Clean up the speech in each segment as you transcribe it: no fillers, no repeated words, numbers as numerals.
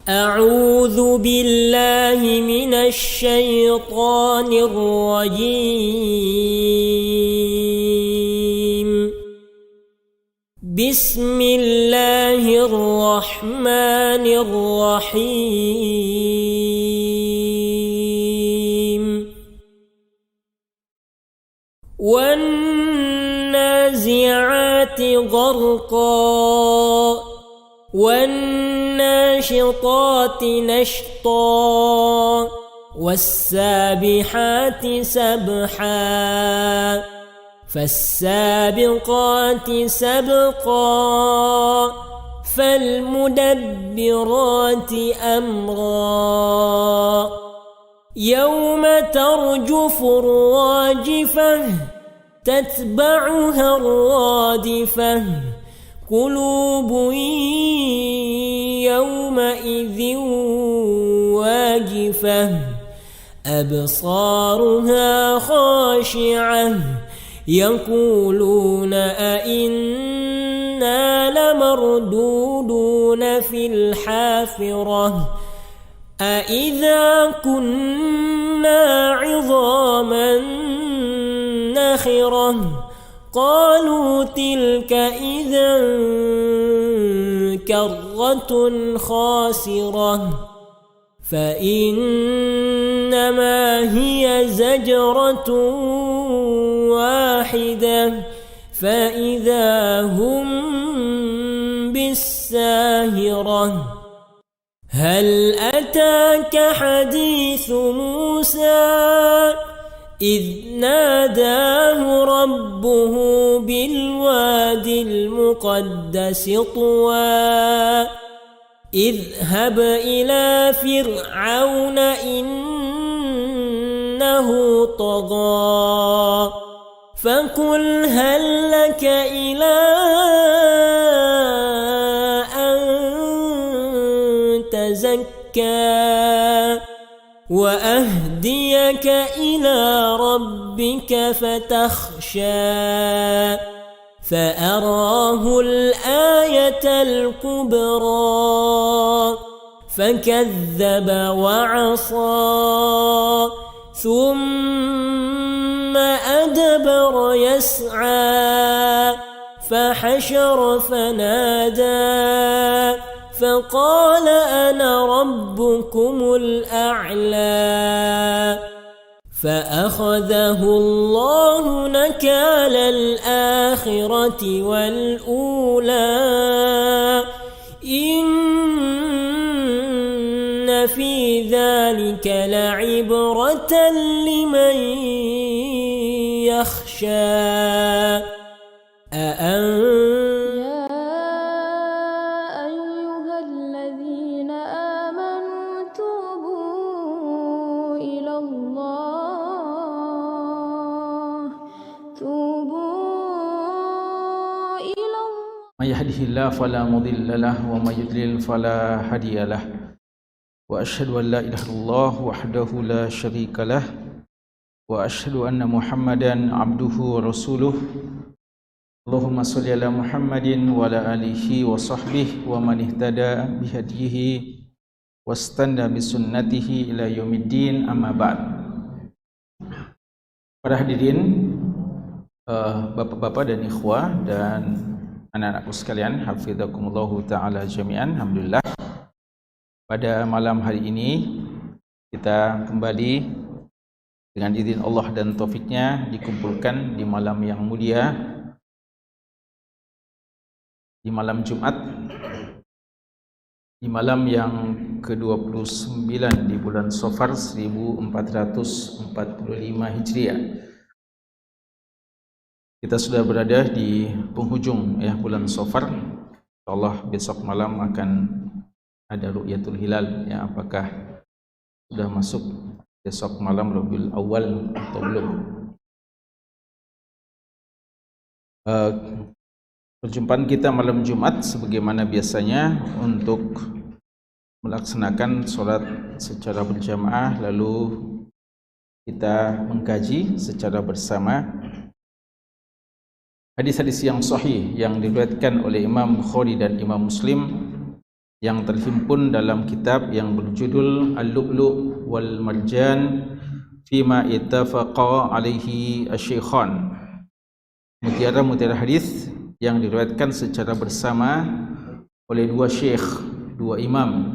أعوذ بالله من الشيطان الرجيم. بسم الله الرحمن الرحيم. والنازعات غرقا والناشطات نشطا والسابحات سبحا فالسابقات سبقا فالمدبرات أمرا يوم ترجف الراجفة تتبعها الرادفة قلوب يومئذ واجفة أبصارها خاشعة يقولون أئنا لمردودون في الحافرة أئذا كنا عظاما نخرة قالوا تلك إذا كرة خاسرة فإنما هي زجرة واحدة فإذا هم بالساهرة هل أتاك حديث موسى إذ ناداه ربه بالوادي المقدس طوى اذهب إلى فرعون إنه طغى فقل هل لك إلى أن تزكى وأهديك إلى ربك فتخشى فأراه الآية الكبرى فكذب وعصى ثم أدبر يسعى فحشر فنادى فقال أنا ربكم الأعلى فأخذه الله نكال الآخرة والأولى إن في ذلك لعبرة لمن يخشى من يهده الله فلا مضل له ومن يضلل فلا هادي له وأشهد أن لا إله إلا الله وحده لا شريك له وأشهد أن محمدا عبده ورسوله اللهم صل على محمد وعلى آله وصحبه ومن اهتدى بهديه واستنى بسنته إلى يوم الدين أما بعد. Para hadirin, bapak-bapak dan ikhwah dan anak-anakku sekalian, hafizakumullahu ta'ala jami'an. Alhamdulillah, pada malam hari ini kita kembali dengan izin Allah dan taufiknya dikumpulkan di malam yang mulia, di malam Jumat, di malam yang ke-29 di bulan Safar 1445 Hijriah. Kita sudah berada di penghujung bulan Safar. Insyaallah besok malam akan ada ru'yatul hilal ya. Apakah sudah masuk besok malam Rabiul Awal atau belum? Perjumpaan kita malam Jumat sebagaimana biasanya untuk melaksanakan sholat secara berjamaah, lalu kita mengkaji secara bersama hadis-hadis yang sahih yang diriwayatkan oleh Imam Bukhari dan Imam Muslim yang terhimpun dalam kitab yang berjudul Al-Lu'lu' wal Marjan fima ittafaqa alaihi asy-syaikhan. Mutiara-mutiara hadis yang diriwayatkan secara bersama oleh dua syekh, dua imam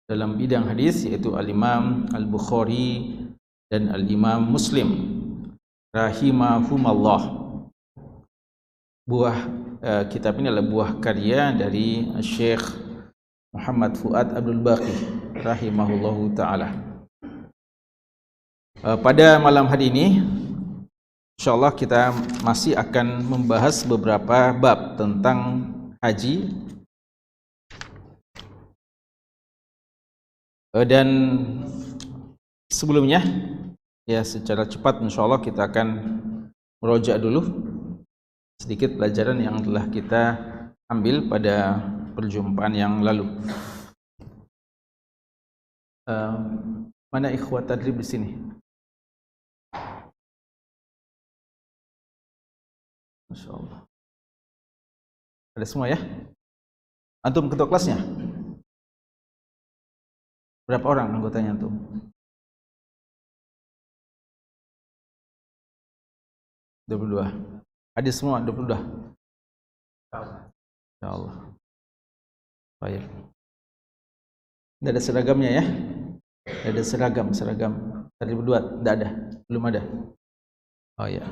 dalam bidang hadis, yaitu Al-Imam Al-Bukhari dan Al-Imam Muslim rahimahumallah. Kitab ini adalah buah karya dari Syekh Muhammad Fuad Abdul Baqi rahimahullahu taala. Pada malam hari ini insyaallah kita masih akan membahas beberapa bab tentang haji, dan sebelumnya ya secara cepat insyaallah kita akan merojak dulu sedikit pelajaran yang telah kita ambil pada perjumpaan yang lalu. Mana ikhwat tadrib di sini? Masyaallah. Ada semua ya? Antum ketua kelasnya? Berapa orang anggotanya antum? Dua. Hadis semua 22. Insyaallah. Baik. Tidak ada seragamnya ya? Tidak ada seragam. Tadi berdua tidak ada, belum ada. Oh ya.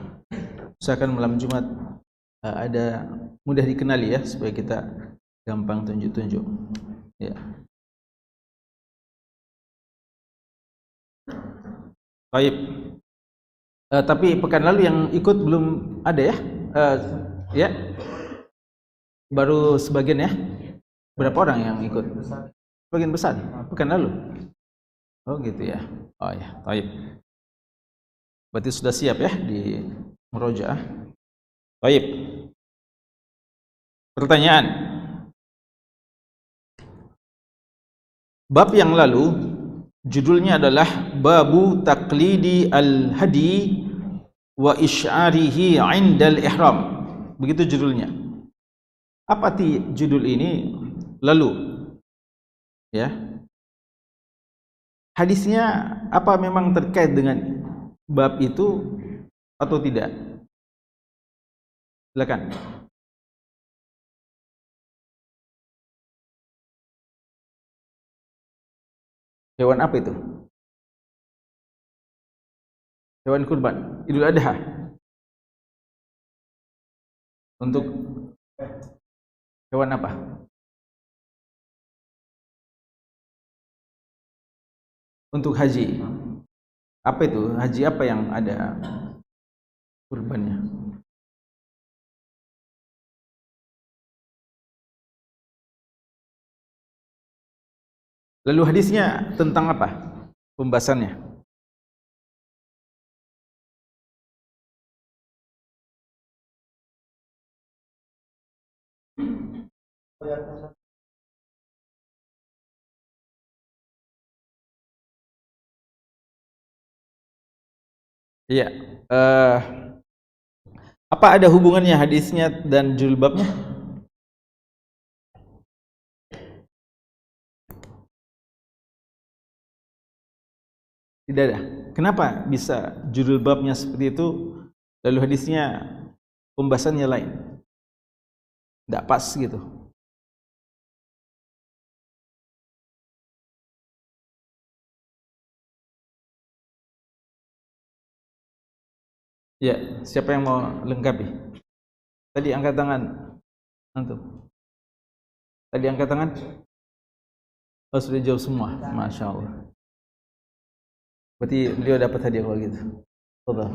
Usahakan malam Jumat ada mudah dikenali ya, supaya kita gampang tunjuk-tunjuk. Ya. Baik. Tapi pekan lalu yang ikut belum ada ya? Ya, baru sebagian ya. Berapa orang yang ikut? Sebagian besar. Pekan lalu. Oh gitu ya. Oh ya, baik. Berarti sudah siap ya di murojaah. Baik. Pertanyaan. Bab yang lalu judulnya adalah Babu Taqlidi Al-Hadi wa Isy'arihi 'indal Ihram. Begitu judulnya. Apa judul ini lalu? Ya. Hadisnya apa memang terkait dengan bab itu atau tidak? Silakan. Hewan apa itu? Hewan kurban, Idul Adha. Untuk hewan apa? Untuk haji. Apa itu? Haji apa yang ada kurbannya? Lalu hadisnya tentang apa? Pembahasannya. Iya. Apa ada hubungannya hadisnya dan judul babnya? Tidak ada. Kenapa bisa judul babnya seperti itu, lalu hadisnya pembahasannya lain? Tidak pas gitu. Ya, siapa yang mau lengkapi? Tadi angkat tangan. Antum. Tadi angkat tangan. Oh, sudah jawab semua. Masya Allah. Berarti beliau dapat hadiah kalau gitu. Betul.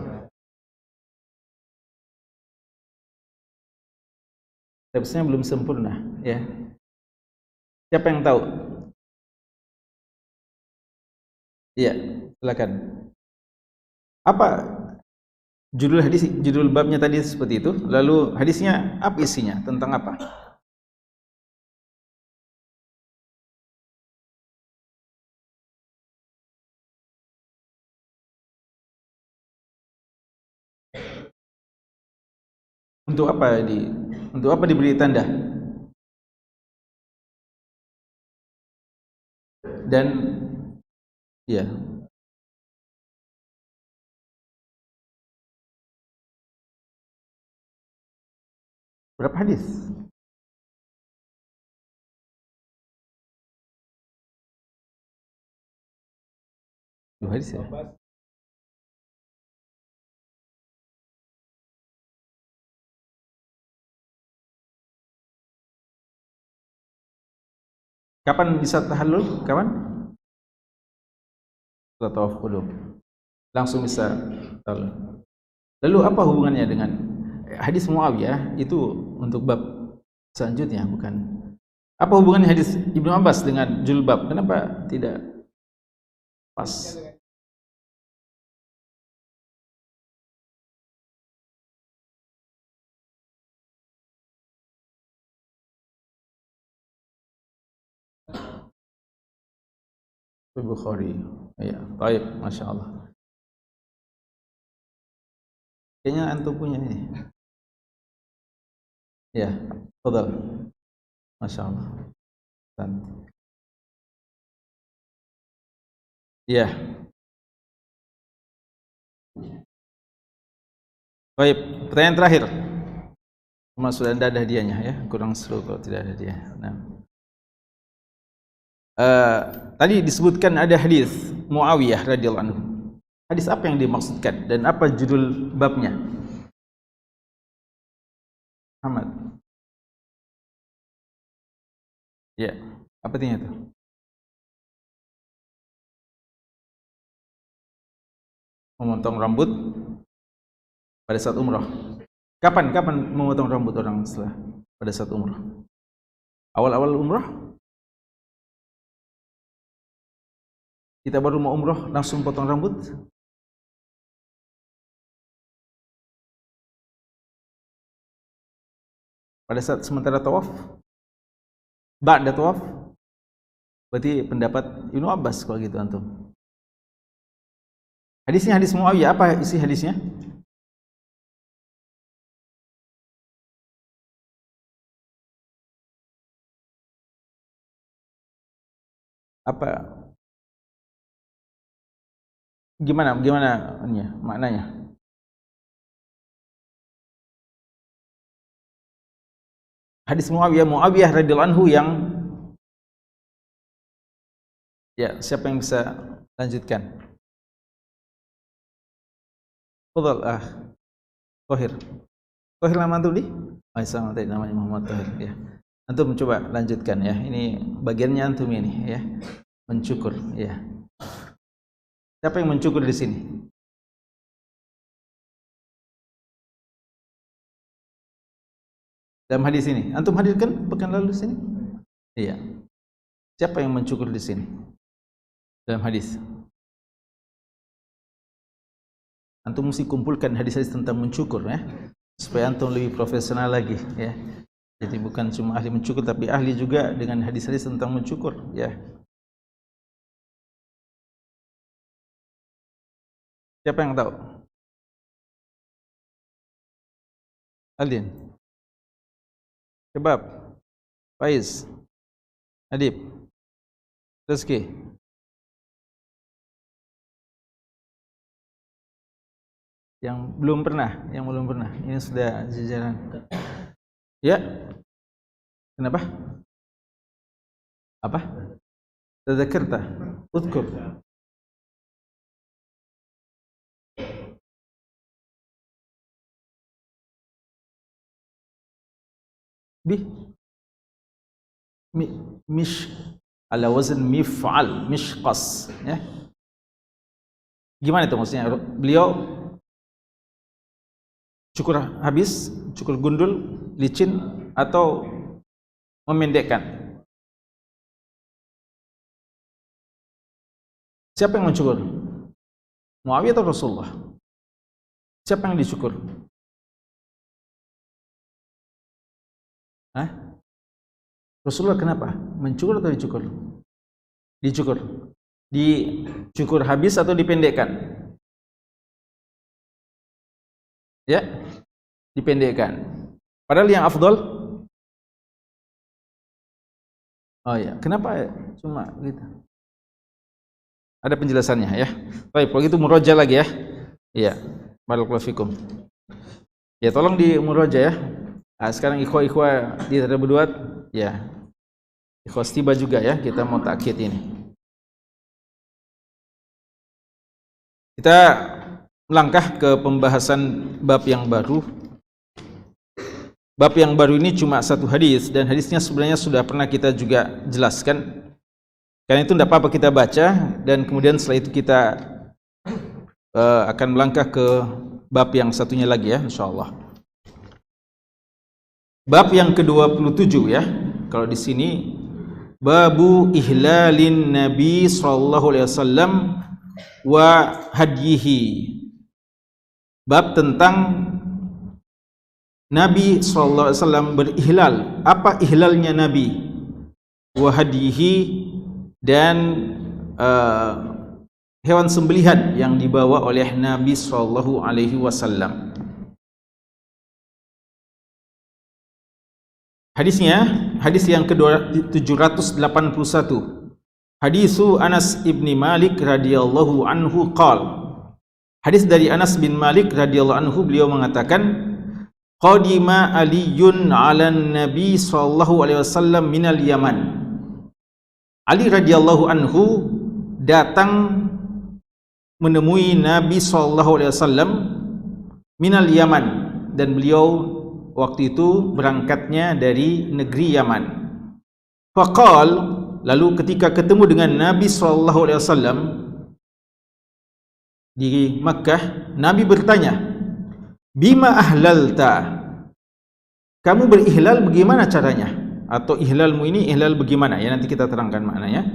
Tipsnya belum sempurna, ya. Siapa yang tahu? Iya, silakan. Apa judul hadis, judul babnya tadi seperti itu, lalu hadisnya apa isinya, tentang apa? Untuk apa diberi tanda? dan ya. Berapa hadis? Dua hadis ya. Kapan bisa tahallul? Kapan? Setelah tawaf qudum. Langsung bisa tahallul. Lalu apa hubungannya dengan hadis Muawiyah itu untuk bab selanjutnya, bukan? Apa hubungannya hadis Ibnu Abbas dengan julbab? Kenapa tidak pas? Bukhari. Ya, baik, masya Allah. Kayaknya antum punya ini. Ya, betul. Masya Allah. Ya. Baik, pertanyaan terakhir. Sudah ada hadiahnya ya, kurang seru kalau tidak ada hadiah. Nah. Tadi disebutkan ada hadis Muawiyah radhiyallahu anhu. Hadis apa yang dimaksudkan dan apa judul babnya? Ahmad. Ya, apa artinya itu? Memotong rambut pada saat umrah. Kapan memotong rambut orang setelah pada saat umrah? Awal-awal umrah? Kita baru mau umrah langsung potong rambut? Pada saat sementara tawaf? Ba'da tawaf? Berarti pendapat Ibnu Abbas kalau gitu antum. Hadisnya hadis Muawiyah, apa isi hadisnya? Apa? Gimana maknanya? Hadis Muawiyah radhiyallahu anhu yang ya, siapa yang bisa lanjutkan? Fadhal Thohir nama antum di? Sama tadi namanya Muhammad Thohir ya. Antum coba lanjutkan ya. Ini bagiannya antum ini ya. Mencukur ya. Siapa yang mencukur di sini? Dalam hadis ini, antum hadirkan pekan lalu di sini? Iya. Siapa yang mencukur di sini? Dalam hadis. Antum mesti kumpulkan hadis-hadis tentang mencukur ya, supaya antum lebih profesional lagi ya. Jadi bukan cuma ahli mencukur, tapi ahli juga dengan hadis-hadis tentang mencukur ya. Siapa yang tahu? Aldin, Kebab, Faiz, Adib, Rizki. Yang belum pernah. Ini sudah jajaran. Ya. Kenapa? Apa? Tadzakarta. Udkur. Mish ala wazn mif'al, mishqas ya. Gimana itu maksudnya? Beliau cukur habis, cukur gundul, licin, atau memendekkan? Siapa yang mencukur? Muawiyah atau Rasulullah? Siapa yang dicukur? Hah? Rasulullah kenapa? Mencukur atau dicukur? Dicukur. Dicukur habis atau dipendekkan? Ya, dipendekkan. Padahal yang afdal, oh ya, kenapa cuma gitu? Ada penjelasannya ya. Baik, kalau gitu murojaah lagi ya. Iya. Barakallahu fikum. Ya, tolong di murojaah ya. Nah, sekarang ikhwah di terbuat ya. Ikhwah tiba juga ya, kita mau takkid ini. Kita melangkah ke pembahasan bab yang baru. Bab yang baru ini cuma satu hadis dan hadisnya sebenarnya sudah pernah kita juga jelaskan. Karena itu tidak apa-apa kita baca dan kemudian setelah itu kita akan melangkah ke bab yang satunya lagi ya, insyaallah. Bab yang ke-27 ya. Kalau di sini babu ihlalin Nabi sallallahu alaihi wasallam wa hadyihi. Bab tentang Nabi sallallahu alaihi wasallam berihlal. Apa ihlalnya Nabi? Wa hadyihi, dan hewan sembelihan yang dibawa oleh Nabi sallallahu alaihi wasallam. Hadisnya, hadis yang ke-781. Hadisu Anas ibn Malik radhiyallahu anhu qala. Hadis dari Anas bin Malik radhiyallahu anhu, beliau mengatakan, qadima Aliyun 'alan Nabi sallallahu alaihi wasallam minal Yaman. Ali radhiyallahu anhu datang menemui Nabi sallallahu alaihi wasallam minal Yaman, dan beliau waktu itu berangkatnya dari negeri Yaman. Faqal, lalu ketika ketemu dengan Nabi sallallahu alaihi wasallam di Makkah, Nabi bertanya, bima ahlalta? Kamu berihlal bagaimana caranya? Atau ihlalmu ini ihlal bagaimana? Ya, nanti kita terangkan maknanya.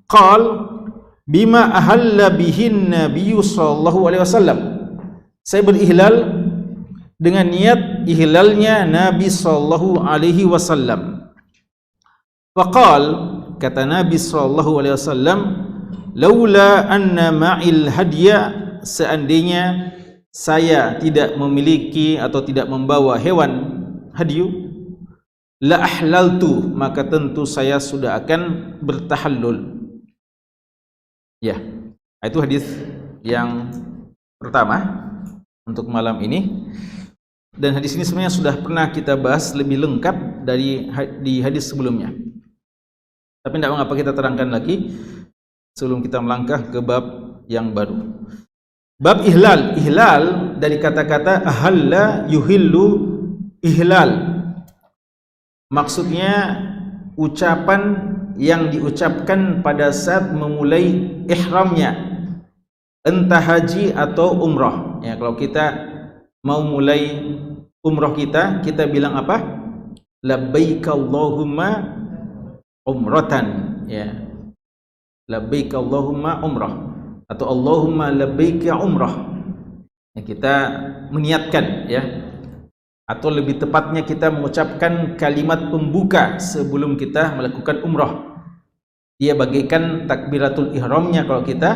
Qal bima ahalla bihin Nabiyyu sallallahu alaihi wasallam. Saya berihlal dengan niat ihlalnya Nabi sallallahu alaihi wasallam. Faqal, kata Nabi sallallahu alaihi wasallam, laula anna ma'il hadya, seandainya saya tidak memiliki atau tidak membawa hewan hadyu, la ahlaltu, maka tentu saya sudah akan bertahallul. Ya, itu hadis yang pertama untuk malam ini. Dan hadis ini sebenarnya sudah pernah kita bahas lebih lengkap di hadis sebelumnya. Tapi tidak mengapa kita terangkan lagi sebelum kita melangkah ke bab yang baru. Bab ihlal. Ihlal dari kata-kata ahalla yuhillu, ihlal. Maksudnya ucapan yang diucapkan pada saat memulai ihramnya, entah haji atau umrah. Ya, kalau kita mau mulai umrah kita bilang apa? Labbaik Allahumma umratan, ya. Labbaik Allahumma umrah atau Allahumma labbaik umrah. Ya, kita meniatkan ya. Atau lebih tepatnya kita mengucapkan kalimat pembuka sebelum kita melakukan umrah. Dia bagaikan takbiratul ihramnya kalau kita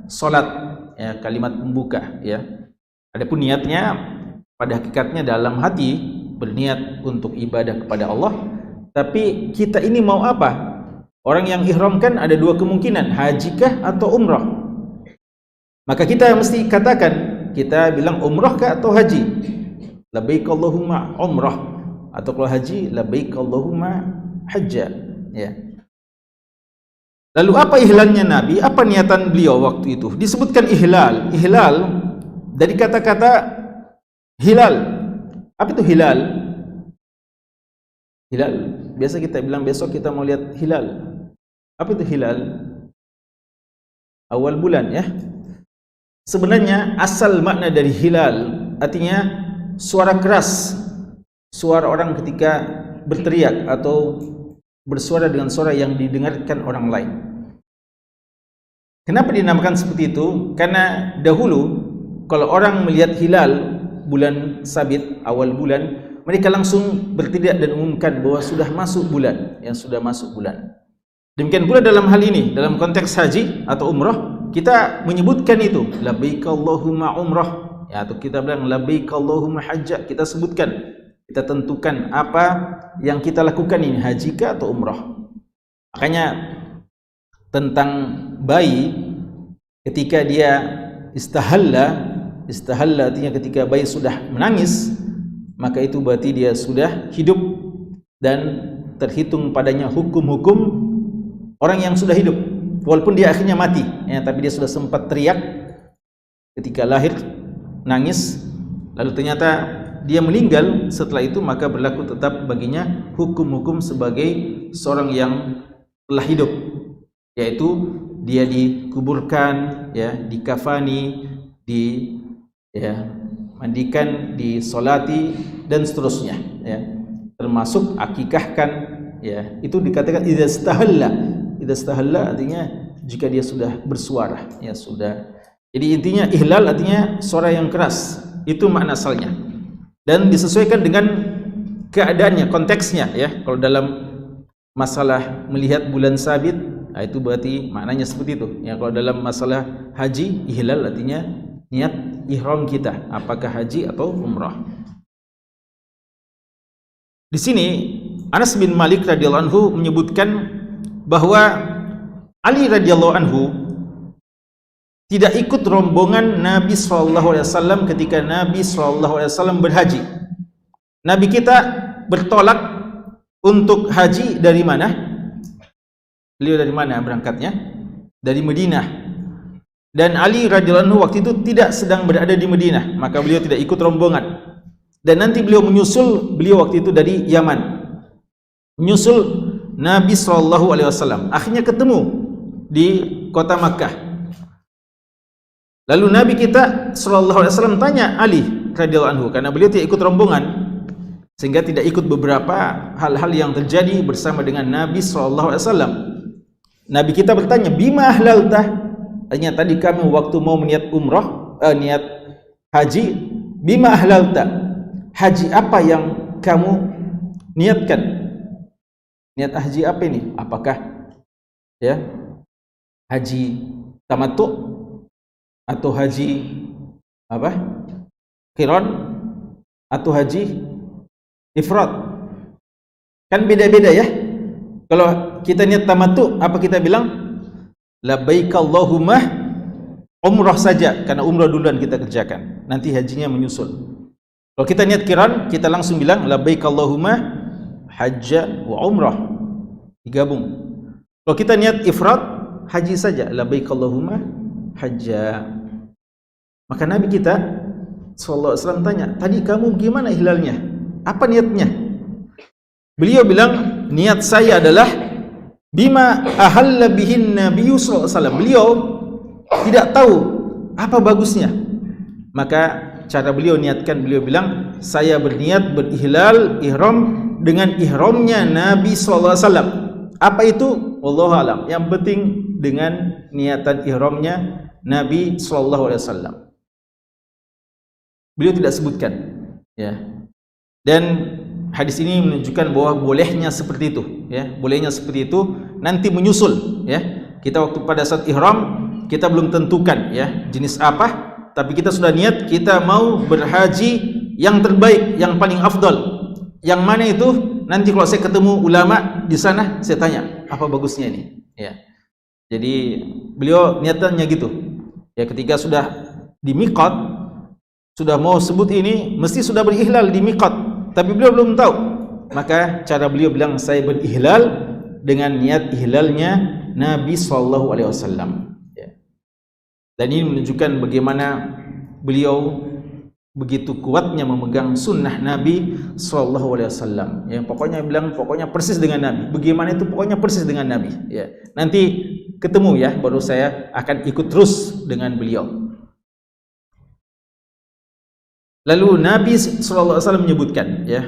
salat, ya, kalimat pembuka ya. Adapun niatnya pada hakikatnya dalam hati berniat untuk ibadah kepada Allah. Tapi kita ini mau apa? Orang yang ihram kan ada dua kemungkinan, hajikah atau umrah. Maka kita mesti katakan, kita bilang umrah kah atau haji? Labbaik Allahumma umrah, atau kalau haji labbaik Allahumma hajja, ya. Lalu apa ihlalnya Nabi? Apa niatan beliau waktu itu? Disebutkan ihlal. Ihlal dari kata-kata hilal. Apa itu hilal? Hilal. Biasa kita bilang besok kita mau lihat hilal. Apa itu hilal? Awal bulan ya. Sebenarnya asal makna dari hilal artinya suara keras, suara orang ketika berteriak atau bersuara dengan suara yang didengarkan orang lain. Kenapa dinamakan seperti itu? Karena dahulu kalau orang melihat hilal bulan sabit, awal bulan, mereka langsung berteriak dan umumkan bahwa sudah masuk bulan, yang sudah masuk bulan. Demikian pula dalam hal ini, dalam konteks haji atau umrah, kita menyebutkan itu, labbaik Allahumma umrah, ya, atau kita bilang labbaik Allahumma hajja. Kita sebutkan, kita tentukan apa yang kita lakukan ini, haji kah atau umrah. Makanya tentang bayi ketika dia istahalla artinya ketika bayi sudah menangis, maka itu berarti dia sudah hidup dan terhitung padanya hukum-hukum orang yang sudah hidup, walaupun dia akhirnya mati ya, tapi dia sudah sempat teriak ketika lahir, nangis, lalu ternyata dia meninggal setelah itu, maka berlaku tetap baginya hukum-hukum sebagai seorang yang telah hidup, yaitu dia dikuburkan ya, dikafani, mandikan, disolati dan seterusnya ya, termasuk akikahkan ya. Itu dikatakan idza stahalla artinya jika dia sudah bersuara ya, sudah. Jadi intinya ihlal artinya suara yang keras, itu makna asalnya, dan disesuaikan dengan keadaannya, konteksnya ya. Kalau dalam masalah melihat bulan sabit, itu berarti maknanya seperti itu ya. Kalau dalam masalah haji, ihlal artinya niat ihram kita, apakah haji atau umrah. Di sini Anas bin Malik radhiyallahu anhu menyebutkan bahwa Ali radhiyallahu anhu tidak ikut rombongan Nabi SAW ketika Nabi SAW berhaji. Nabi kita bertolak untuk haji dari mana? Beliau dari mana berangkatnya? Dari Madinah. Dan Ali radhiyallahu anhu waktu itu tidak sedang berada di Madinah, maka beliau tidak ikut rombongan. Dan nanti beliau menyusul, beliau waktu itu dari Yaman, menyusul Nabi SAW. Akhirnya ketemu di kota Makkah. Lalu Nabi kita SAW tanya Ali radhiyallahu anhu, karena beliau tidak ikut rombongan, sehingga tidak ikut beberapa hal-hal yang terjadi bersama dengan Nabi SAW. Nabi kita bertanya, bima ahlaltah? Artinya tadi kami waktu mau niat umrah, niat haji, bima ahlaltah? Haji apa yang kamu niatkan? Niat haji apa ini? Apakah ya haji tamattu atau haji apa? Qiran atau haji ifrad? Kan beda-beda ya. Kalau kita niat tamattu, apa kita bilang? Labbaik Allahumma umrah saja, karena umrah duluan kita kerjakan, nanti hajinya menyusul. Kalau kita niat qiran, kita langsung bilang labbaik Allahumma hajja wa umrah, digabung. Kalau kita niat ifrad, haji saja, labbaik Allahumma hajja. Maka Nabi kita SAW tanya, tadi kamu gimana ihlalnya? Apa niatnya? Beliau bilang, niat saya adalah bima ahalla bihin nabiyyu sallallahu alaihi wasallam. Beliau tidak tahu apa bagusnya, maka cara beliau niatkan, beliau bilang, saya berniat berihlal ihram dengan ihramnya Nabi sallallahu alaihi wasallam. Apa itu? Wallahu alam. Yang penting dengan niatan ihramnya Nabi sallallahu alaihi wasallam. Beliau tidak sebutkan ya. Dan hadis ini menunjukkan bahwa bolehnya seperti itu ya, bolehnya seperti itu, nanti menyusul ya. Kita waktu pada saat ihram, kita belum tentukan ya jenis apa, tapi kita sudah niat kita mau berhaji yang terbaik, yang paling afdal. Yang mana itu? Nanti kalau saya ketemu ulama di sana, saya tanya apa bagusnya ini ya. Jadi beliau niatannya gitu ya, ketika sudah di miqat, sudah mau sebut ini, mesti sudah berihlal di miqat, tapi beliau belum tahu. Maka cara beliau bilang, saya berihlal dengan niat ihlalnya Nabi SAW ya. Dan ini menunjukkan bagaimana beliau begitu kuatnya memegang sunnah Nabi SAW ya. Pokoknya bilang, pokoknya persis dengan Nabi. Bagaimana itu? Pokoknya persis dengan Nabi ya. Nanti ketemu ya, baru saya akan ikut terus dengan beliau. Lalu Nabi SAW menyebutkan ya,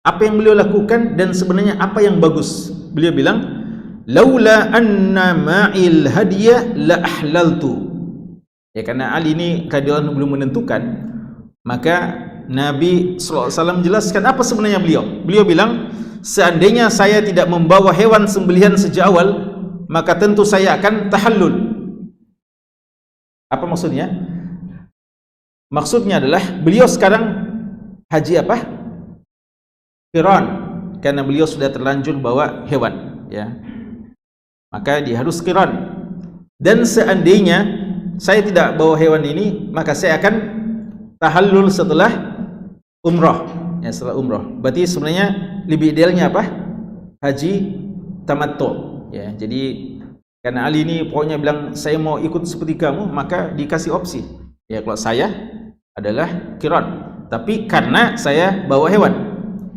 apa yang beliau lakukan dan sebenarnya apa yang bagus. Beliau bilang, laula anna ma'il hadiyah la ahlaltu. Ya, karena Ali ini radhiyallahu anhu belum menentukan, maka Nabi SAW menjelaskan apa sebenarnya beliau. Beliau bilang, seandainya saya tidak membawa hewan sembelihan sejak awal, maka tentu saya akan tahallul. Apa maksudnya? Maksudnya adalah beliau sekarang haji apa? Qiran, karena beliau sudah terlanjur bawa hewan ya. Maka dia harus qiran. Dan seandainya saya tidak bawa hewan ini, maka saya akan tahallul setelah umrah. Ya, setelah umrah. Berarti sebenarnya lebih idealnya apa? Haji tamattu. Ya, jadi karena Ali ini pokoknya bilang saya mau ikut seperti kamu, maka dikasih opsi. Ya, kalau saya adalah qiran, tapi karena saya bawa hewan.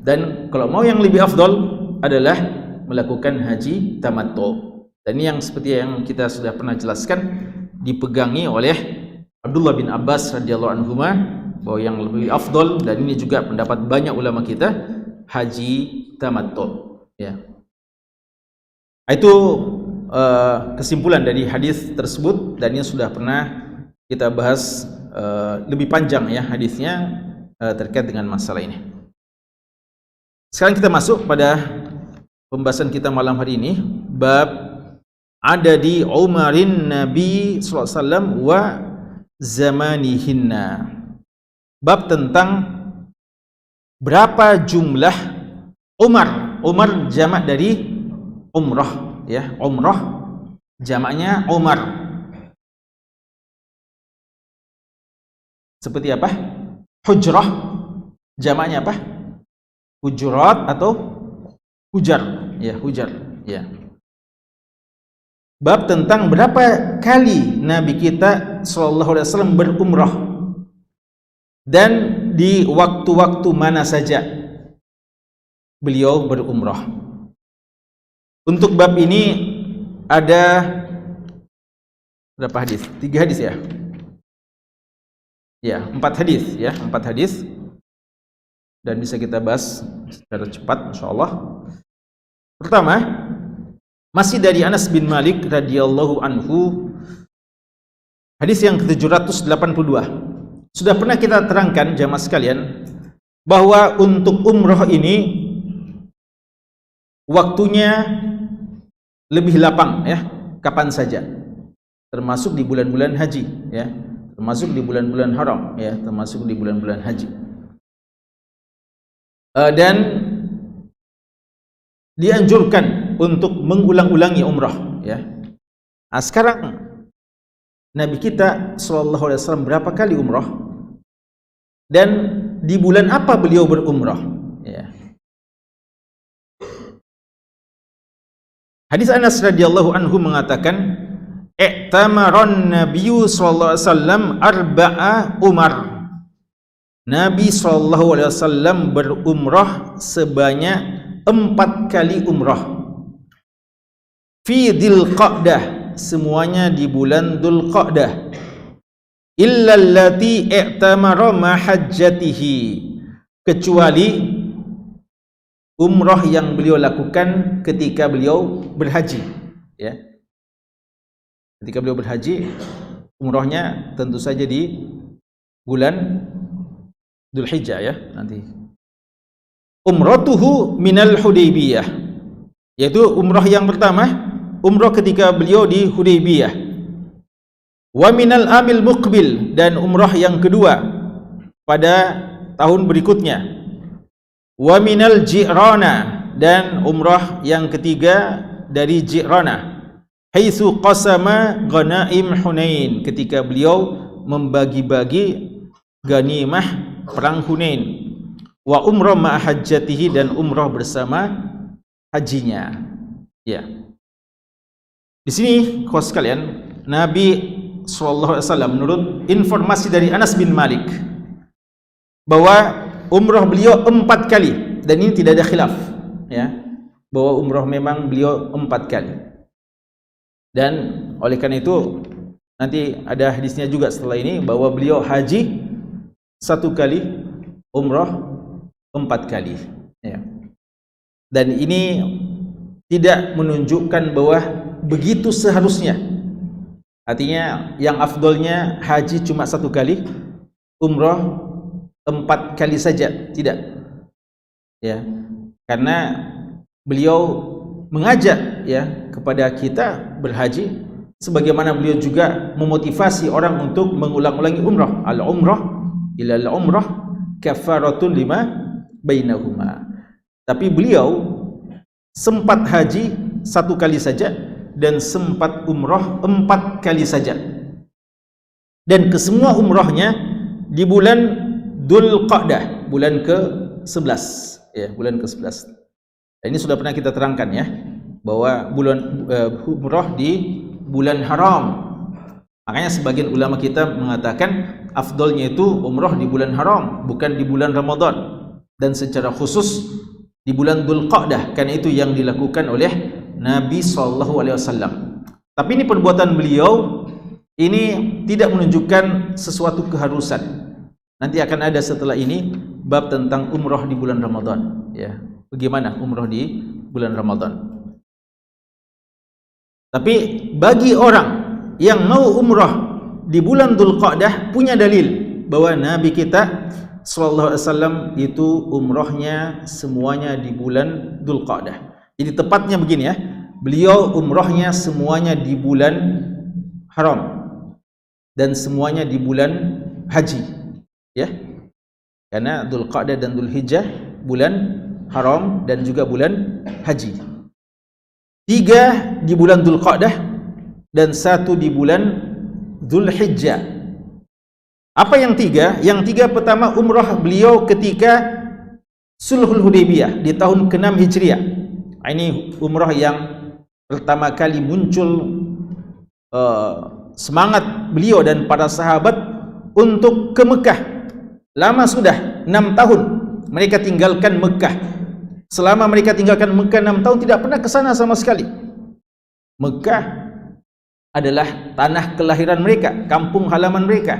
Dan kalau mau yang lebih afdol adalah melakukan haji tamattu. Dan ini yang seperti yang kita sudah pernah jelaskan, dipegangi oleh Abdullah bin Abbas radhiyallahu anhuma, bahwa yang lebih afdol, dan ini juga pendapat banyak ulama kita, haji tamattu. Ya. Itu kesimpulan dari hadis tersebut, dan ini sudah pernah kita bahas lebih panjang ya hadisnya terkait dengan masalah ini. Sekarang kita masuk pada pembahasan kita malam hari ini, bab ada di Umarin Nabi sallallahu alaihi wasallam wa zamanihinna. Bab tentang berapa jumlah Umar. Umar jamak dari umrah, ya. Umrah jamaknya Umar. Seperti apa? Hujrah jamaknya apa? Hujurat atau hujar, ya, hujar, ya. Bab tentang berapa kali Nabi kita sallallahu alaihi wasallam berumrah dan di waktu-waktu mana saja beliau berumrah. Untuk bab ini ada berapa hadis? 3 hadis ya? Ya, 4 hadis ya, 4 hadis. Dan bisa kita bahas secara cepat insyaallah. Pertama, masih dari Anas bin Malik radhiyallahu anhu, hadis yang ke-782. Sudah pernah kita terangkan jamaah sekalian bahwa untuk umrah ini waktunya lebih lapang ya, kapan saja. Termasuk di bulan-bulan haji ya, termasuk di bulan-bulan haram ya, termasuk di bulan-bulan haji. Dan dianjurkan untuk mengulang-ulangi umrah ya. Nah, sekarang Nabi kita sallallahu alaihi wasallam berapa kali umrah dan di bulan apa beliau berumrah ya. Hadis Anas radhiyallahu anhu mengatakan, "I'tamaran Nabiyyu sallallahu alaihi wasallam arba'a umar." Nabi sallallahu alaihi wasallam berumrah sebanyak 4 kali umrah. Fi Dzulqa'dah, semuanya di bulan Dzulqa'dah. Illa allati i'tamara ma hajjatihi, kecuali umrah yang beliau lakukan ketika beliau berhaji ya. Ketika beliau berhaji, umrahnya tentu saja di bulan Dzulhijjah ya nanti. Umratuhu minal Hudaybiyah, yaitu umrah yang pertama, umrah ketika beliau di Hudaybiyah. Wa minal amil muqbil, dan umrah yang kedua pada tahun berikutnya. Wa minal Ji'rana, dan umrah yang ketiga dari Ji'rana. Haitsu qasama ghanaim Hunain, ketika beliau membagi-bagi ghanimah perang Hunain. Wa umrah ma'a hajjatihi, dan umrah bersama hajinya. Ya. Di sini kawan sekalian, Nabi sallallahu alaihi wasallam menurut informasi dari Anas bin Malik bahwa umrah beliau 4 kali, dan ini tidak ada khilaf ya, bahwa umrah memang beliau 4 kali. Dan oleh karena itu nanti ada hadisnya juga setelah ini bahwa beliau haji 1 kali, umrah 4 kali ya. Dan ini tidak menunjukkan bahwa begitu seharusnya. Artinya yang afdolnya haji cuma 1 kali, umrah 4 kali saja, tidak ya. Karena beliau mengajak ya kepada kita berhaji, sebagaimana beliau juga memotivasi orang untuk mengulang-ulangi umrah. Al-umrah ila al-umrah kafaratun lima bainahuma. Tapi beliau sempat haji 1 kali saja, dan sempat umrah 4 kali saja. Dan kesemua umrahnya di bulan Dzulqa'dah, bulan ke-11 ya, bulan ke-11. Ini sudah pernah kita terangkan ya, bahwa bulan umrah di bulan haram. Makanya sebagian ulama kita mengatakan afdolnya itu umrah di bulan haram, bukan di bulan Ramadan, dan secara khusus di bulan Dzulqa'dah, karena itu yang dilakukan oleh Nabi SAW. Tapi ini perbuatan beliau ini tidak menunjukkan sesuatu keharusan. Nanti akan ada setelah ini bab tentang umrah di bulan Ramadan ya. Bagaimana umrah di bulan Ramadan. Tapi bagi orang yang mau umrah di bulan Dzulqa'dah punya dalil bahwa Nabi kita sallallahu alaihi wasallam itu umrahnya semuanya di bulan Dzulqa'dah. Jadi tepatnya begini ya, beliau umrahnya semuanya di bulan haram dan semuanya di bulan haji ya. Karena Dzulqa'dah dan Dzulhijjah bulan haram dan juga bulan haji. 3 di bulan Dzulqa'dah dan 1 di bulan Dzulhijjah. Apa yang 3? Yang 3 pertama umrah beliau ketika Sulhul Hudaybiyah di tahun ke-6 Hijriah. Ini umrah yang pertama kali muncul semangat beliau dan para sahabat untuk ke Mekah. Lama sudah 6 tahun mereka tinggalkan Mekah. Selama mereka tinggalkan Mekah 6 tahun tidak pernah ke sana sama sekali. Mekah adalah tanah kelahiran mereka, kampung halaman mereka.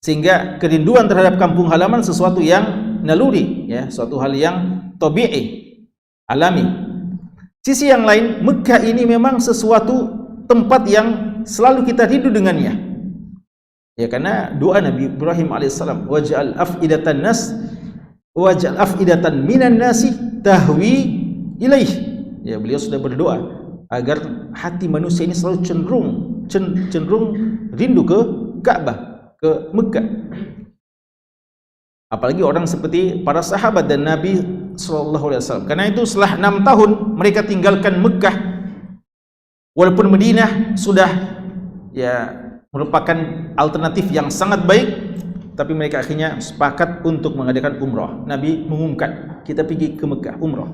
Sehingga kerinduan terhadap kampung halaman sesuatu yang naluri ya, suatu hal yang tabi'i, alami. Sisi yang lain, Mekah ini memang sesuatu tempat yang selalu kita rindu dengannya. Ya, karena doa Nabi Ibrahim alaihissalam, waj'al af'idatan minan nasi tahwi ilaih. Ya, beliau sudah berdoa agar hati manusia ini selalu cenderung rindu ke Ka'bah, ke Mekah. Apalagi orang seperti para sahabat dan Nabi SAW. Karena itu setelah 6 tahun mereka tinggalkan Mekah, walaupun Madinah sudah ya merupakan alternatif yang sangat baik, tapi mereka akhirnya sepakat untuk mengadakan umrah. Nabi mengumumkan kita pergi ke Mekah umrah.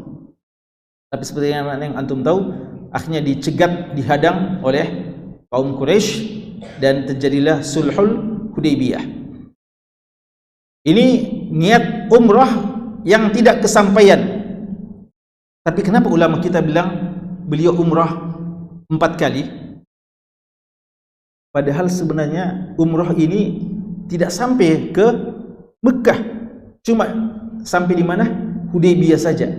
Tapi seperti yang antum tahu, akhirnya dicegat, dihadang oleh kaum Quraisy dan terjadilah Sulhul Hudaybiyah. Ini niat umrah yang tidak kesampaian. Tapi kenapa ulama kita bilang beliau umrah 4 kali? Padahal sebenarnya umrah ini tidak sampai ke Mekah, cuma sampai di mana? Hudaybiyah saja.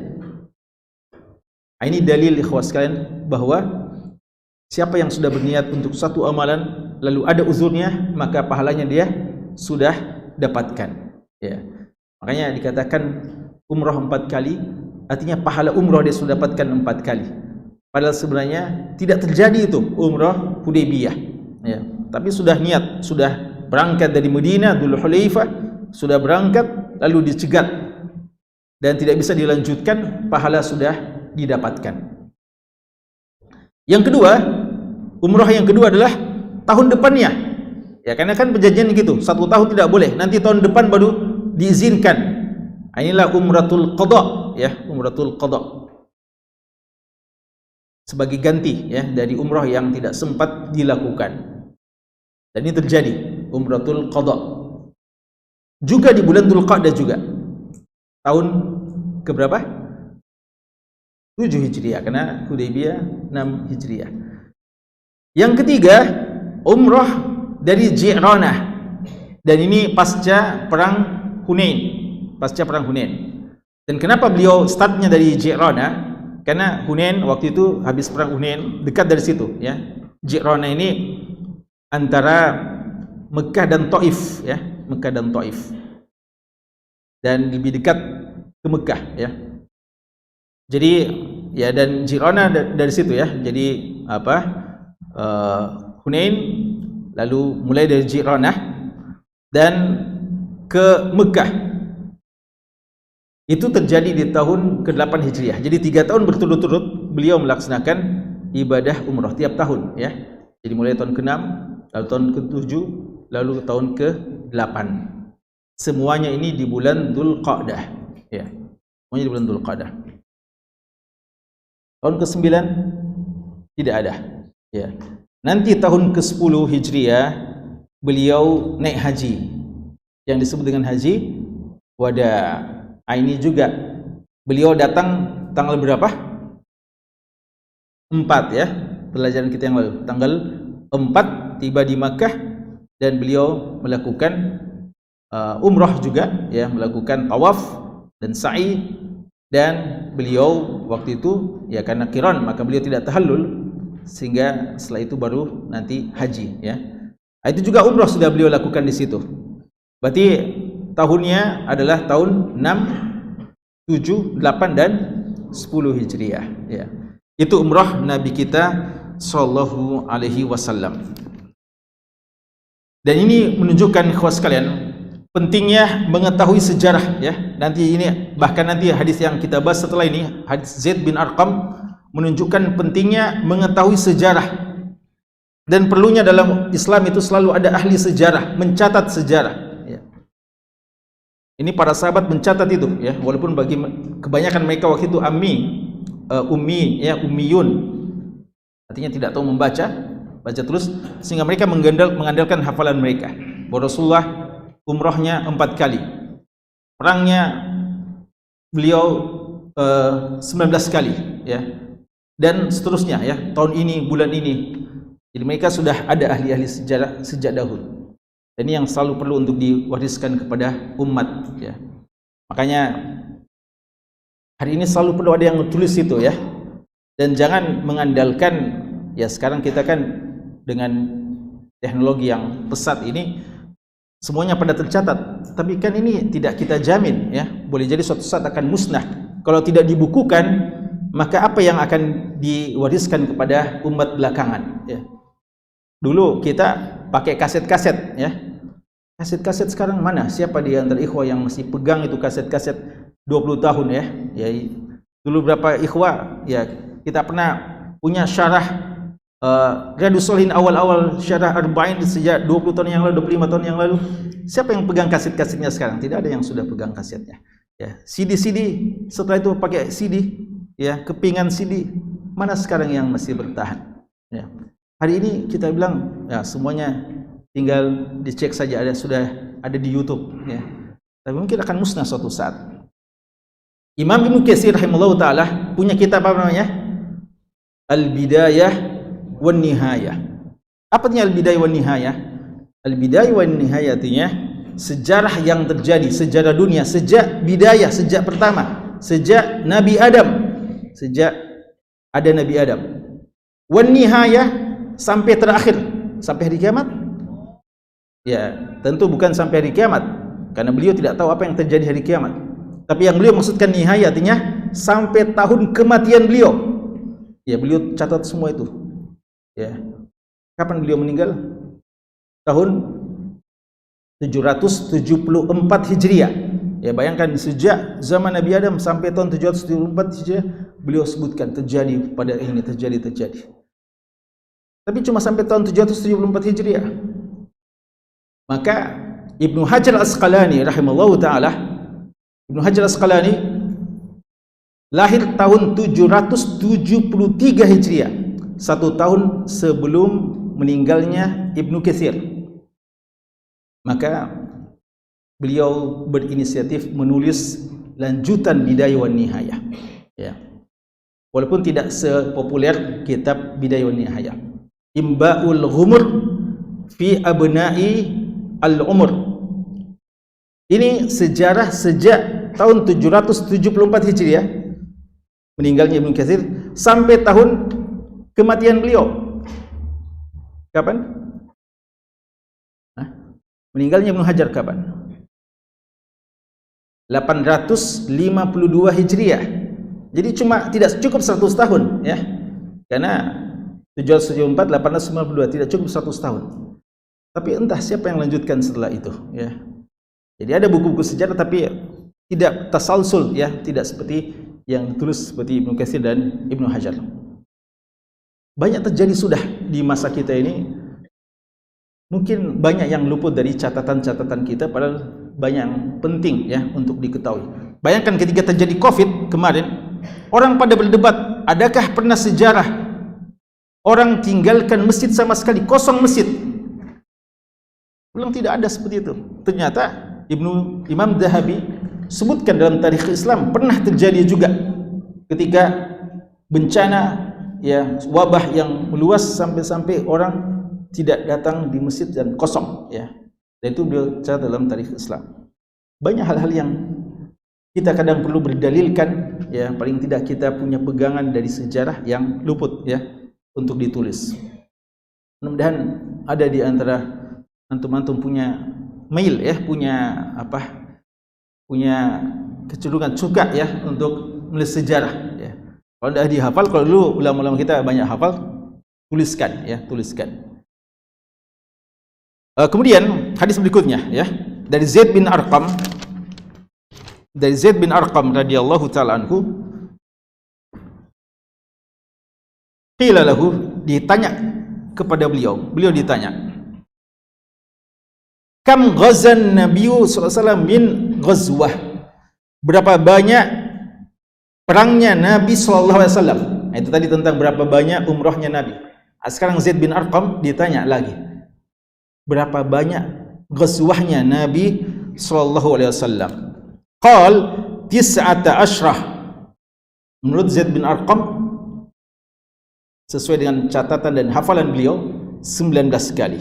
Ini dalil ikhwas sekalian bahwa siapa yang sudah berniat untuk satu amalan lalu ada uzurnya, maka pahalanya dia sudah dapatkan ya. Makanya dikatakan umrah 4 kali, artinya pahala umrah dia sudah dapatkan 4 kali. Padahal sebenarnya tidak terjadi itu umrah Hudaybiyah ya. Tapi sudah niat, sudah berangkat dari Madinah, Dzulhulaifah, sudah berangkat lalu dicegat dan tidak bisa dilanjutkan, pahala sudah didapatkan. Yang kedua, umrah yang kedua adalah tahun depannya. Ya, karena kan perjanjian gitu, 1 tahun tidak boleh, nanti tahun depan baru diizinkan. Inilah umratul qada ya, umratul qada. Sebagai ganti ya dari umrah yang tidak sempat dilakukan. Dan ini terjadi umratul qada. Juga di bulan Dzulqa'dah juga. Tahun ke berapa? 7 Hijriah, karena Hudaybiyah 6 Hijriah. Yang ketiga, umrah dari Ji'ranah. Dan ini pasca perang Hunain. Pasca perang Hunain. Dan kenapa beliau startnya dari Ji'ranah? Karena Hunain waktu itu habis perang Hunain, dekat dari situ ya. Ji'ranah ini antara Mekah dan Taif ya, Mekah dan Taif. Dan lebih dekat ke Mekah ya. Jadi ya, dan Ji'ranah dari situ ya. Jadi apa? Hunain, lalu mulai dari Ji'ranah dan ke Mekah. Itu terjadi di tahun ke-8 Hijriah. Jadi 3 tahun berturut-turut beliau melaksanakan ibadah umrah tiap tahun ya. Jadi mulai tahun ke-6, lalu tahun ke-7, lalu tahun ke-8. Semuanya ini di bulan Dzulqa'dah ya. Semuanya di bulan Dzulqa'dah. Tahun ke-9 tidak ada ya. Nanti tahun ke-10 Hijriah beliau naik haji yang disebut dengan haji wada. Ini juga beliau datang tanggal berapa? 4 ya, pelajaran kita yang lalu. Tanggal 4 tiba di Makkah dan beliau melakukan umrah juga ya, melakukan tawaf dan sa'i, dan beliau waktu itu ya karena qiran maka beliau tidak tahallul, sehingga setelah itu baru nanti haji ya. Itu juga umrah sudah beliau lakukan di situ. Berarti tahunnya adalah tahun 6, 7, 8 dan 10 Hijriah ya. Itu umrah Nabi kita sallallahu alaihi wasallam. Dan ini menunjukkan ikhwas sekalian pentingnya mengetahui sejarah ya. Nanti ini bahkan nanti hadis yang kita bahas setelah ini, hadis Zaid bin Arqam, menunjukkan pentingnya mengetahui sejarah. Dan perlunya dalam Islam itu selalu ada ahli sejarah, mencatat sejarah ya. Ini para sahabat mencatat itu ya, walaupun bagi kebanyakan mereka waktu itu ummi ya, ummiyun, artinya tidak tahu membaca, baca terus, sehingga mereka mengandalkan hafalan mereka. Bahwa Rasulullah umrahnya 4 kali, perangnya beliau 19 kali ya, dan seterusnya ya, tahun ini, bulan ini. Jadi mereka sudah ada ahli-ahli sejarah sejak dahulu. Dan ini yang selalu perlu untuk diwariskan kepada umat ya. Makanya hari ini selalu perlu ada yang tulis itu ya. Dan jangan mengandalkan ya, sekarang kita kan dengan teknologi yang pesat ini semuanya pada tercatat, tapi kan ini tidak kita jamin ya, boleh jadi suatu saat akan musnah. Kalau tidak dibukukan, maka apa yang akan diwariskan kepada umat belakangan ya. Dulu kita pakai kaset-kaset ya. Kaset-kaset sekarang mana? Siapa di antara ikhwah yang masih pegang itu kaset-kaset 20 tahun ya? Ya, dulu berapa ikhwah ya, kita pernah punya syarah Riyadhus Shalihin awal-awal, syarah Arba'in sejak 20 tahun yang lalu, 25 tahun yang lalu. Siapa yang pegang kaset-kasetnya sekarang? Tidak ada yang sudah pegang kasetnya ya. CD-CD, setelah itu pakai CD ya, kepingan CD. Mana sekarang yang masih bertahan ya? Hari ini kita bilang ya, semuanya tinggal dicek saja, sudah ada di YouTube ya. Tapi mungkin akan musnah suatu saat. Imam Ibnu Katsir rahimahullah taala punya kitab apa namanya? Al-Bidayah wan Nihayah. Apa artinya Al-Bidayah wan Nihayah? Al-Bidayah wan Nihayah artinya sejarah yang terjadi, sejarah dunia sejak bidayah, sejak pertama, sejak Nabi Adam, sejak ada Nabi Adam. Wan Nihayah sampai terakhir, sampai hari kiamat. Ya, tentu bukan sampai hari kiamat, karena beliau tidak tahu apa yang terjadi hari kiamat. Tapi yang beliau maksudkan nihaya artinya sampai tahun kematian beliau. Ya, beliau catat semua itu. Ya. Kapan beliau meninggal? Tahun 774 Hijriah. Ya, bayangkan sejak zaman Nabi Adam sampai tahun 774 Hijriah beliau sebutkan terjadi pada ini, terjadi. Tapi cuma sampai tahun 774 Hijriah. Maka Ibnu Hajar Asqalani rahimallahu taala, Ibnu Hajar Asqalani lahir tahun 773 Hijriah, 1 tahun sebelum meninggalnya Ibnu Katsir. Maka beliau berinisiatif menulis lanjutan Bidayah wan Nihayah ya. Walaupun tidak sepopuler kitab Bidayah wan Nihayah. Imba'ul Ghumur fi Abna'i Al-Umur. Ini sejarah sejak tahun 774 Hijriah meninggalnya Ibnu Katsir sampai tahun kematian beliau. Kapan? Meninggalnya Ibnu Hajar kapan? 852 Hijriah. Jadi cuma tidak cukup 100 tahun ya. Karena 774, 852 tidak cukup 100 tahun. Tapi entah siapa yang lanjutkan setelah itu ya. Jadi ada buku-buku sejarah tapi tidak tasalsul ya, tidak seperti yang ditulis seperti Ibnu Katsir dan Ibnu Hajar. banyak terjadi sudah di masa kita ini. Mungkin banyak yang luput dari catatan-catatan kita, padahal banyak yang penting ya untuk diketahui. Bayangkan ketika terjadi COVID kemarin, orang pada berdebat, adakah pernah sejarah orang tinggalkan masjid sama sekali, kosong masjid? Belum, tidak ada seperti itu. Ternyata Imam Dhahabi sebutkan dalam tarikh Islam pernah terjadi juga ketika bencana ya, wabah yang meluas sampai orang tidak datang di masjid dan kosong ya. Dan itu beliau catat dalam tarikh Islam. Banyak hal-hal yang kita kadang perlu berdalilkan ya, paling tidak kita punya pegangan dari sejarah yang luput ya untuk ditulis. Mudah-mudahan ada di antara antum-antum punya mail ya, punya kecenderungan suka ya untuk menulis sejarah ya. Kalau tidak dihafal, kalau dulu ulama-ulama kita banyak hafal, tuliskan ya, tuliskan. Kemudian hadis berikutnya ya, dari Zaid bin Arqam radhiyallahu taala anhu, qila lahu, ditanya kepada beliau ditanya, kam ghazan nabiyyu sallallahu alaihi wasallam min ghazwah, berapa banyak perangnya Nabi sallallahu alaihi wasallam. Itu tadi tentang berapa banyak umrahnya Nabi. Sekarang Zaid bin Arqam ditanya lagi, berapa banyak ghazwahnya Nabi sallallahu alaihi wasallam. Qal 19. Menurut Zaid bin Arqam, sesuai dengan catatan dan hafalan beliau, 19 kali.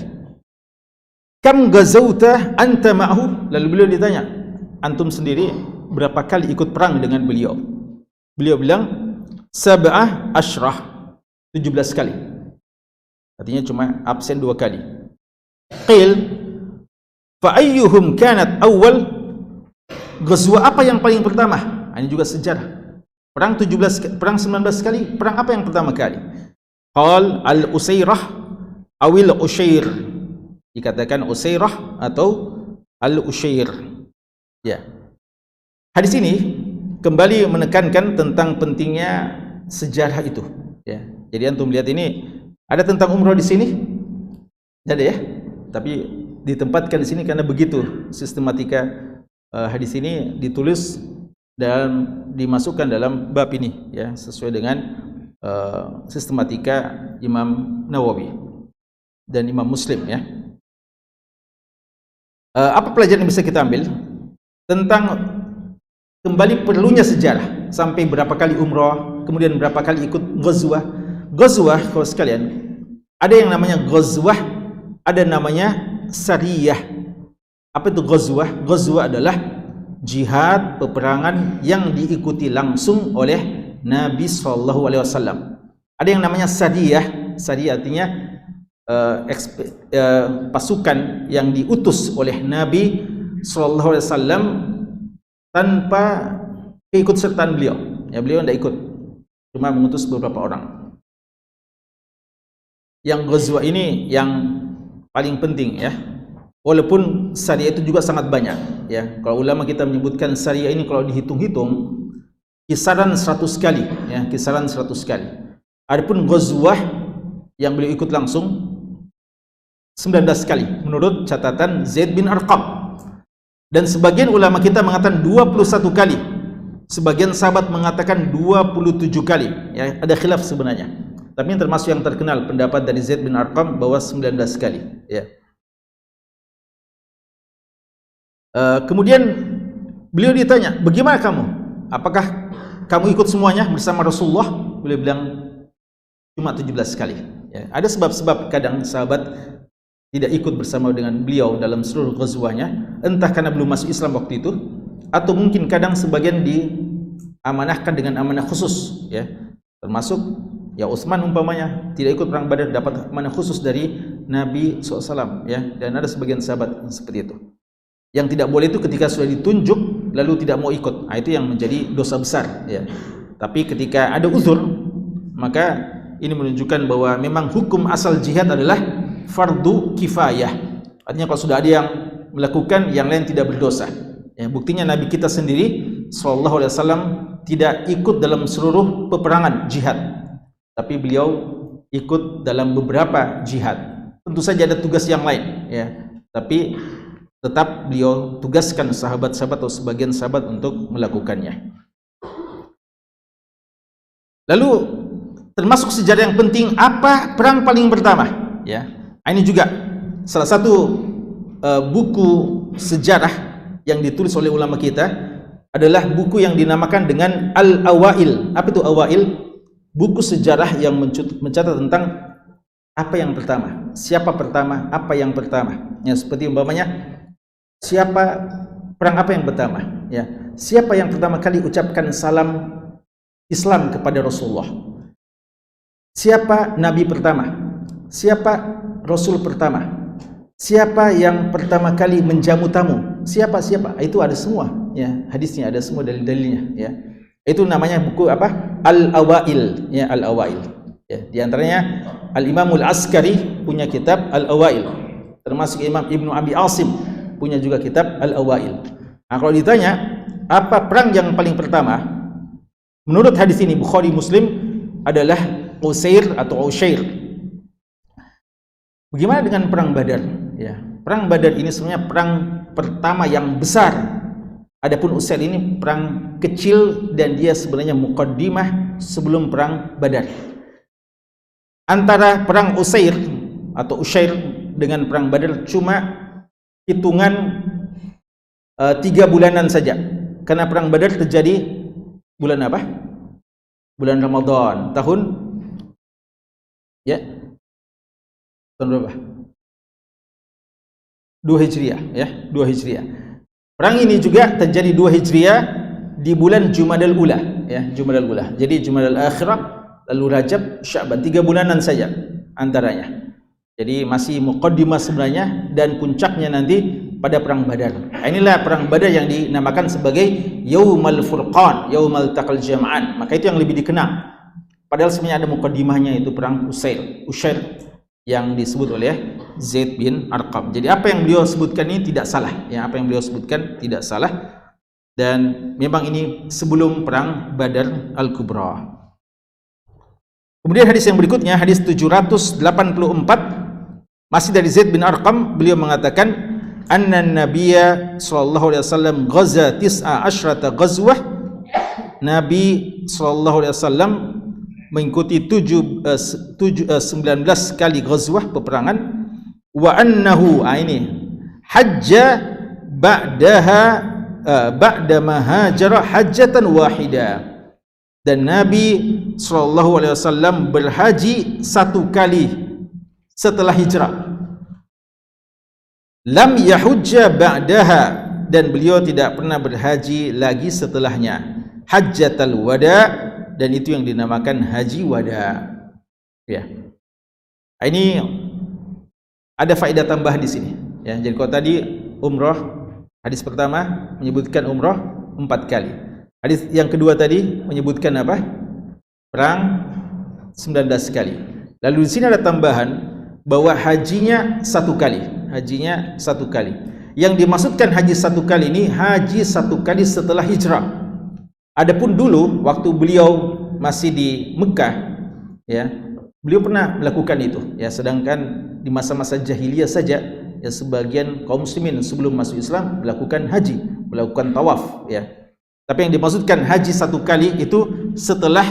Kam ghazauta anta ma'ahu? Lalu beliau ditanya, antum sendiri berapa kali ikut perang dengan beliau? Beliau bilang 17 kali. Artinya cuma absen 2 kali. Qil fa ayyuhum kanat awal, ghazwa apa yang paling pertama? Ini juga sejarah. Perang 19 kali, perang apa yang pertama kali? Qal al-Usairah awil Ushair. Dikatakan Usairah atau al-Ushair. Ya. Hadis ini kembali menekankan tentang pentingnya sejarah itu ya. Jadi antum lihat ini ada tentang umrah di sini. Tidak ada ya. Tapi ditempatkan di sini karena begitu sistematika hadis ini ditulis dan dimasukkan dalam bab ini ya, sesuai dengan sistematika Imam Nawawi dan Imam Muslim ya. Apa pelajaran yang bisa kita ambil tentang kembali perlunya sejarah, sampai berapa kali umrah, kemudian berapa kali ikut ghazwah. Ghazwah kalau sekalian, ada yang namanya ghazwah, ada namanya sariyah. Apa itu ghazwah? Ghazwah adalah jihad, peperangan yang diikuti langsung oleh Nabi SAW. Ada yang namanya sariyah. Sariyah artinya pasukan yang diutus oleh Nabi SAW tanpa keikutsertaan beliau. Ya, beliau tidak ikut, cuma mengutus beberapa orang. Yang ghazwah ini yang paling penting ya. Walaupun syariah itu juga sangat banyak ya. Kalau ulama kita menyebutkan syariah ini kalau dihitung-hitung kisaran 100 kali ya, kisaran 100 kali. Adapun ghazwah yang beliau ikut langsung 19 kali menurut catatan Zaid bin Arqam. Dan sebagian ulama kita mengatakan 21 kali. Sebagian sahabat mengatakan 27 kali ya, ada khilaf sebenarnya. Tapi ini termasuk yang terkenal pendapat dari Zaid bin Arqam bahwa 19 kali ya. Kemudian beliau ditanya, bagaimana kamu? Apakah kamu ikut semuanya bersama Rasulullah? Beliau bilang cuma 17 kali ya. Ada sebab-sebab kadang sahabat tidak ikut bersama dengan beliau dalam seluruh ghazwahnya, entah karena belum masuk Islam waktu itu, atau mungkin kadang sebagian diamanahkan dengan amanah khusus ya. Termasuk ya Utsman umpamanya tidak ikut perang Badar, dapat amanah khusus dari Nabi SAW ya. Dan ada sebagian sahabat seperti itu. Yang tidak boleh itu ketika sudah ditunjuk lalu tidak mau ikut. Nah, itu yang menjadi dosa besar ya. Tapi ketika ada uzur, maka ini menunjukkan bahwa memang hukum asal jihad adalah fardu kifayah. Artinya kalau sudah ada yang melakukan, yang lain tidak berdosa ya. Buktinya Nabi kita sendiri sallallahu alaihi wasallam tidak ikut dalam seluruh peperangan jihad, tapi beliau ikut dalam beberapa jihad. Tentu saja ada tugas yang lain, ya. Tapi tetap beliau tugaskan sahabat-sahabat atau sebagian sahabat untuk melakukannya. Lalu termasuk sejarah yang penting, apa perang paling pertama? Ya, ini juga salah satu buku sejarah yang ditulis oleh ulama kita adalah buku yang dinamakan dengan Al-Awail. Apa itu Awail? Buku sejarah yang mencatat tentang apa yang pertama, siapa pertama, apa yang pertama. Ya, seperti umpamanya perang apa yang pertama? Ya, siapa yang pertama kali ucapkan salam Islam kepada Rasulullah? Siapa nabi pertama? Siapa rasul pertama? Siapa yang pertama kali menjamu tamu? Siapa? Itu ada semua, ya, hadisnya ada semua dalil-dalilnya, ya. Itu namanya buku apa? Al-Awail, ya, Al-Awail. Ya, di antaranya Al-Imam Al-Askari punya kitab Al-Awail. Termasuk Imam Ibnu Abi Asim punya juga kitab Al-Awail. Nah, kalau ditanya apa perang yang paling pertama, menurut hadis ini Bukhari Muslim adalah Usair atau Ushair. Bagaimana dengan perang Badar? Ya, perang Badar ini sebenarnya perang pertama yang besar. Adapun Usair ini perang kecil dan dia sebenarnya muqaddimah sebelum perang Badar. Antara perang Usair atau Ushair dengan perang Badar cuma hitungan 3 bulanan saja. Karena perang Badar terjadi bulan apa? Bulan Ramadan, tahun berapa? 2 Hijriah, ya, 2 Hijriah. Perang ini juga terjadi 2 Hijriah di bulan Jumadal Ula, ya, Jumadal Ula. Jadi Jumadal Akhirah, lalu Rajab, Sya'ban, 3 bulanan saja antaranya. Jadi masih muqaddimah sebenarnya, dan puncaknya nanti pada perang Badar. Inilah perang Badar yang dinamakan sebagai Yaumal Furqan, Yaumal Taqal Jam'an. Maka itu yang lebih dikenal. Padahal sebenarnya ada muqaddimahnya, itu perang Ushair yang disebut oleh Zaid bin Arqam. Jadi apa yang beliau sebutkan ini tidak salah, ya, apa yang beliau sebutkan tidak salah, dan memang ini sebelum perang Badar Al-Kubra. Kemudian hadis yang berikutnya, hadis 784, masih dari Zaid bin Arqam, beliau mengatakan anna Nabiyya sallallahu alaihi wasallam ghaza 19 ghazwah. Nabi sallallahu alaihi wasallam mengikuti 19 kali ghazwah, peperangan. Wa annahu, ini hajja ba'daha ba'da ma hajara hajjatan wahida. Dan Nabi sallallahu alaihi wasallam berhaji 1 kali setelah hijrah. Lam yahujja ba'daha, dan beliau tidak pernah berhaji lagi setelahnya. Hajjatul wada, dan itu yang dinamakan haji wada. Ya. Ini ada faedah tambahan di sini, ya. Jadi kalau tadi umrah, hadis pertama menyebutkan umrah 4 kali. Hadis yang kedua tadi menyebutkan apa? Perang 19 kali. Lalu di sini ada tambahan bahwa hajinya 1 kali. Hajinya 1 kali. Yang dimaksudkan haji 1 kali ini haji 1 kali setelah hijrah. Adapun dulu waktu beliau masih di Mekah, ya, beliau pernah melakukan itu, ya. Sedangkan di masa-masa jahiliyah saja, ya, sebagian kaum muslimin sebelum masuk Islam melakukan haji, melakukan tawaf, ya. Tapi yang dimaksudkan haji 1 kali itu setelah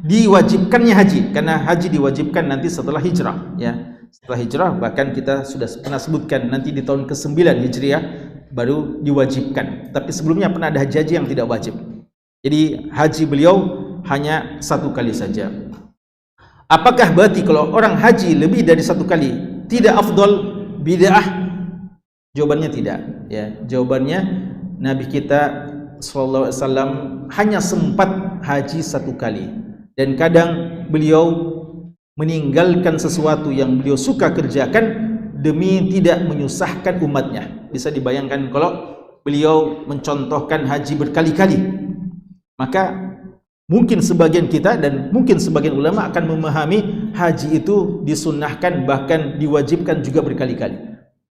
diwajibkannya haji, karena haji diwajibkan nanti setelah hijrah, ya. Setelah hijrah, bahkan kita sudah pernah sebutkan nanti di tahun ke-9 Hijriah baru diwajibkan. Tapi sebelumnya pernah ada haji yang tidak wajib. Jadi haji beliau hanya 1 kali saja. Apakah berarti kalau orang haji lebih dari 1 kali tidak afdal, bid'ah? Jawabannya tidak, ya. Jawabannya Nabi kita sallallahu alaihi wasallam hanya sempat haji 1 kali, dan kadang beliau meninggalkan sesuatu yang beliau suka kerjakan demi tidak menyusahkan umatnya. Bisa dibayangkan kalau beliau mencontohkan haji berkali-kali, maka mungkin sebagian kita dan mungkin sebagian ulama akan memahami haji itu disunnahkan, bahkan diwajibkan juga berkali-kali.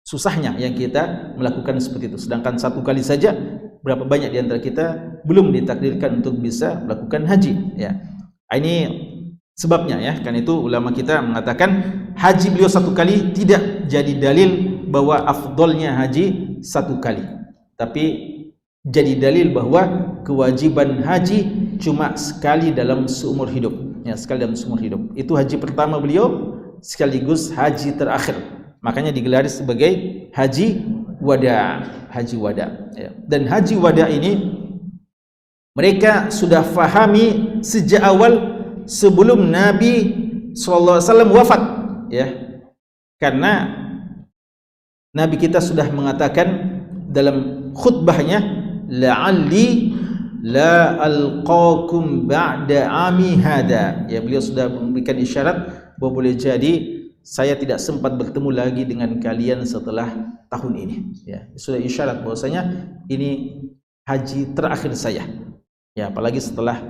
Susahnya yang kita melakukan seperti itu. Sedangkan 1 kali saja, berapa banyak di antara kita belum ditakdirkan untuk bisa melakukan haji, ya. Ini sebabnya ya. Karena itu ulama kita mengatakan haji beliau 1 kali tidak jadi dalil bahwa afdolnya haji 1 kali, tapi jadi dalil bahwa kewajiban haji cuma sekali dalam seumur hidup, ya, sekali dalam seumur hidup. Itu haji pertama beliau sekaligus haji terakhir, makanya digelar sebagai haji wada, haji wada, ya. Dan haji wada ini mereka sudah fahami sejak awal sebelum Nabi SAW wafat, ya. Karena Nabi kita sudah mengatakan dalam khutbahnya, la'alli la alqakum ba'da ami hada, ya. Beliau sudah memberikan isyarat bahwa boleh jadi saya tidak sempat bertemu lagi dengan kalian setelah tahun ini, ya. Sudah isyarat bahwasanya ini haji terakhir saya, ya. Apalagi setelah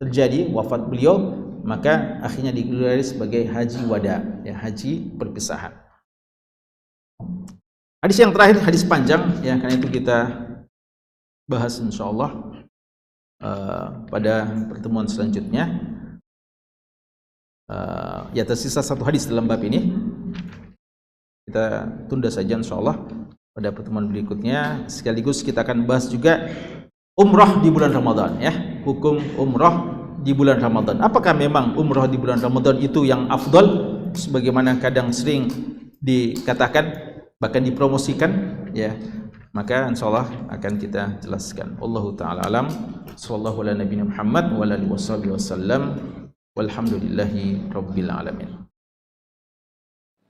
terjadi wafat beliau, maka akhirnya digelar sebagai haji wada, ya, haji perpisahan. Hadis yang terakhir, hadis panjang, ya, karena itu kita bahas insyaallah pada pertemuan selanjutnya. Ya, tersisa 1 hadis dalam bab ini, kita tunda saja insyaallah pada pertemuan berikutnya. Sekaligus kita akan bahas juga umrah di bulan Ramadan, ya, hukum umrah di bulan Ramadan. Apakah memang umrah di bulan Ramadan itu yang afdal sebagaimana kadang sering dikatakan, bahkan dipromosikan, ya? Maka insyaallah akan kita jelaskan. Wallahu taala alam. Sallallahu ala nabiyina Muhammad wa ala alihi wasallam. Walhamdulillahi rabbil alamin.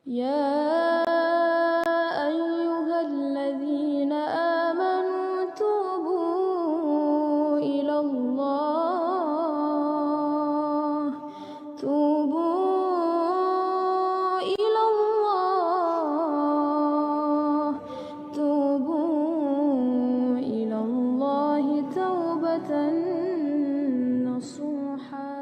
Ya ayyuhalladzina amanu tubu ilallah, tubu ilallah, tubu ilallahi taubatan nasuha.